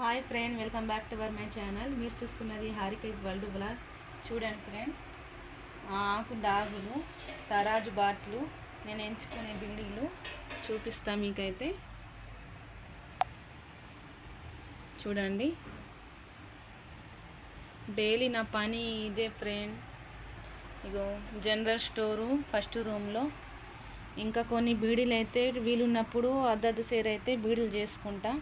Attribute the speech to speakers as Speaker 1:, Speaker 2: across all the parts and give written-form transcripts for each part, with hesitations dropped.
Speaker 1: Hi friend, welcome back to my channel. మీరు చూస్తున్నది హారికేజ్ world blog. చూడండి ఫ్రెండ్, ఆకు డాగులు, తరాజు బాట్లు, నేను ఎంచుకునే బిండీలు చూపిస్తా మీకైతే. చూడండి, డైలీ నా పని ఇదే ఫ్రెండ్. ఇగో జనరల్ స్టోరు ఫస్ట్ రూమ్లో ఇంకా కొన్ని బీడీలు అయితే వీలున్నప్పుడు అద్దద్దు సేర్ అయితే బీడీలు చేసుకుంటా.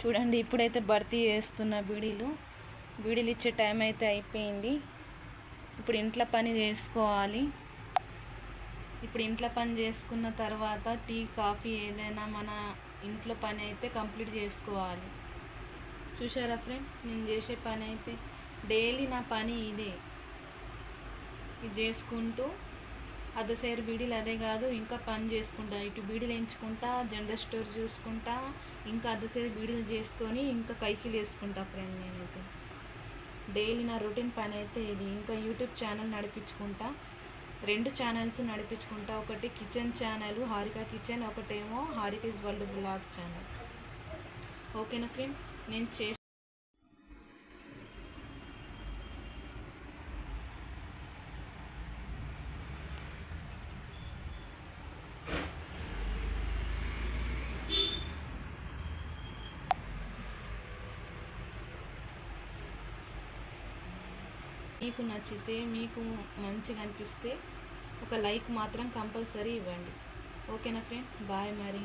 Speaker 1: చూడండి, ఇప్పుడైతే భర్తీ చేస్తున్న బీడీలు ఇచ్చే టైం అయితే అయిపోయింది. ఇప్పుడు ఇంట్లో పని చేసుకోవాలి. ఇప్పుడు ఇంట్లో పని చేసుకున్న తర్వాత టీ కాఫీ ఏదైనా మన ఇంట్లో పని అయితే కంప్లీట్ చేసుకోవాలి. చూసారా ఫ్రెండ్, నేను చేసే పని అయితే డైలీ నా పని ఇదే. ఇది చేసుకుంటూ అదసేరు బీడీలు అదే కాదు ఇంకా పని చేసుకుంటా. ఇటు బీడీలు ఎంచుకుంటా, జనరల్ స్టోర్ చూసుకుంటా, ఇంకా అదసేరు బీడీలు చేసుకొని ఇంకా కైకిలు వేసుకుంటా ఫ్రెండ్. నేనైతే డైలీ నా రొటీన్ పని అయితే ఇది. ఇంకా యూట్యూబ్ ఛానల్ నడిపించుకుంటా, 2 ఛానల్స్ నడిపించుకుంటా. ఒకటి కిచెన్ ఛానల్ హారిక కిచెన్, ఒకటేమో హారికేజ్ వరల్డ్ బ్లాగ్ ఛానల్. ఓకేనా ఫ్రెండ్, నేను మీకు నచ్చితే, మీకు మంచిగా అనిపిస్తే ఒక లైక్ మాత్రం కంపల్సరీ ఇవ్వండి. ఓకేనా ఫ్రెండ్, బాయ్ మరి.